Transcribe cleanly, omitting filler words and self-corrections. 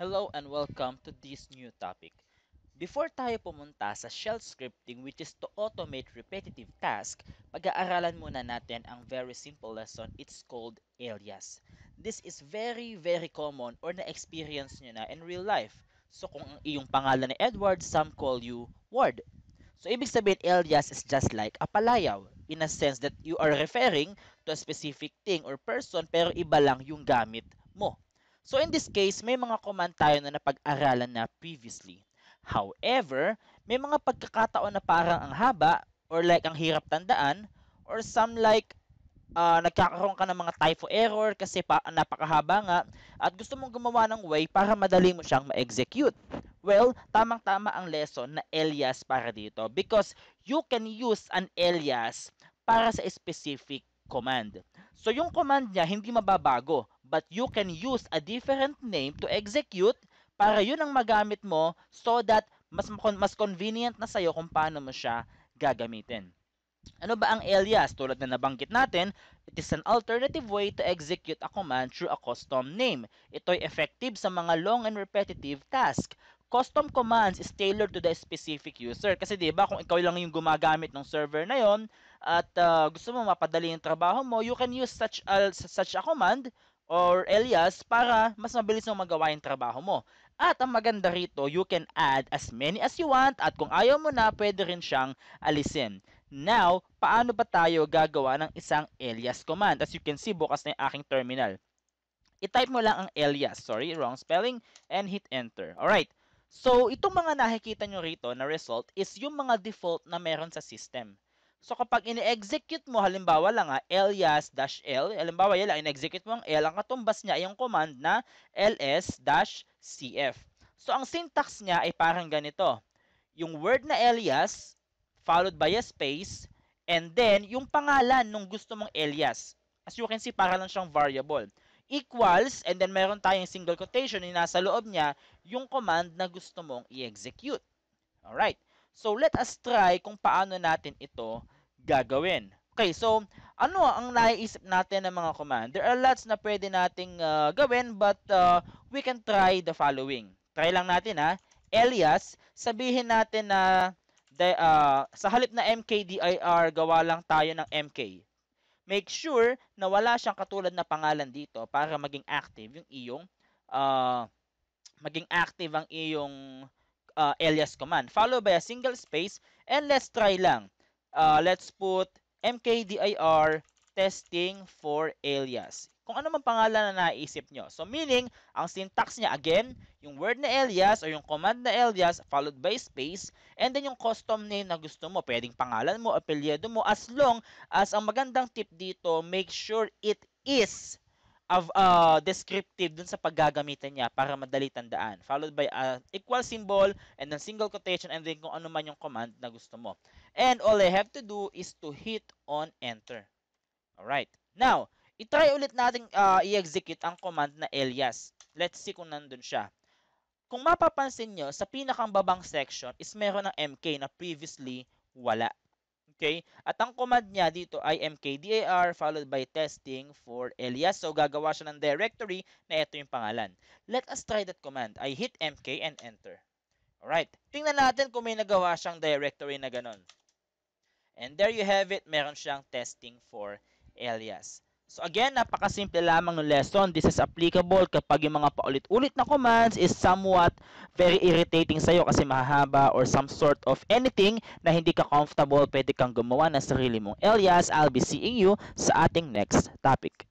Hello and welcome to this new topic. Before tayo pumunta sa shell scripting which is to automate repetitive task, pag-aaralan muna natin ang very simple lesson. It's called alias. This is very common or na-experience nyo na in real life. So kung ang iyong pangalan ay Edward, some call you Ward. So ibig sabihin alias is just like a palayaw in a sense that you are referring to a specific thing or person pero iba lang yung gamit mo. So in this case, may mga command tayo na napag-aralan na previously. However, may mga pagkakataon na parang ang haba or like ang hirap tandaan or some like nagkakaroon ka ng mga typo error kasi napakahaba nga at gusto mong gumawa ng way para madali mo siyang ma-execute. Well, tamang-tama ang lesson na alias para dito because you can use an alias para sa specific command. So yung command niya hindi mababago but you can use a different name to execute para yun ang magamit mo so that mas convenient na sa'yo kung paano mo siya gagamitin. Ano ba ang alias? Tulad na nabanggit natin, it is an alternative way to execute a command through a custom name. Ito'y effective sa mga long and repetitive task. Custom commands is tailored to the specific user. Kasi 'di ba kung ikaw lang yung gumagamit ng server na yon at gusto mo mapadali yung trabaho mo, you can use such a command or alias para mas mabilis mong magawa yung trabaho mo. At ang maganda rito, you can add as many as you want at kung ayaw mo na, pwede rin siyang alisin. Now, paano ba tayo gagawa ng isang alias command? As you can see, bukas na yung aking terminal. I-type mo lang ang alias, sorry, wrong spelling, and hit enter. Alright, so itong mga nakikita nyo rito na result is yung mga default na meron sa system. So kapag ini-execute mo, halimbawa lang alias-l, halimbawa yan lang, in-execute mo ang L, ang katumbas niya ay yung command na ls-cf. So ang syntax niya ay parang ganito. Yung word na alias, followed by a space, and then yung pangalan nung gusto mong alias. As you can see, para lang siyang variable. Equals, and then meron tayong single quotation na nasa loob niya, yung command na gusto mong i-execute. Alright. So, let us try kung paano natin ito gagawin. Okay, so, ano ang naiisip natin ng mga command? There are lots na pwede nating gawin, but we can try the following. Try lang natin ha. Alias, sabihin natin na sa halip na mkdir, gawa lang tayo ng mk. Make sure na wala siyang katulad na pangalan dito para maging active yung iyong alias command. Followed by a single space and let's try lang. Let's put mkdir testing for alias. Kung ano man pangalan na naisip nyo. So meaning, ang syntax niya again, yung word na alias o yung command na alias followed by space and then yung custom name na gusto mo. Pwedeng pangalan mo, apelyido mo as long as ang magandang tip dito, make sure it is descriptive dun sa paggagamitan niya para madali tandaan. Followed by a equal symbol and then single quotation and then kung ano man yung command na gusto mo. And all I have to do is to hit on enter. Alright. Now, i-try ulit natin i-execute ang command na alias. Let's see kung nandun siya. Kung mapapansin nyo, sa pinakang babang section is meron ng MK na previously wala. Okay? At ang command niya dito ay mkdir followed by testing for alias. So, gagawa siya ng directory na ito yung pangalan. Let us try that command. I hit MK and enter. Alright. Tingnan natin kung may nagawa siyang directory na ganon. And there you have it. Meron siyang testing for alias. So again, napakasimple lamang ng lesson. This is applicable kapag yung mga paulit-ulit na commands is somewhat very irritating sa'yo kasi mahaba or some sort of anything na hindi ka comfortable, pwede kang gumawa ng sarili mong alias. I'll be seeing you sa ating next topic.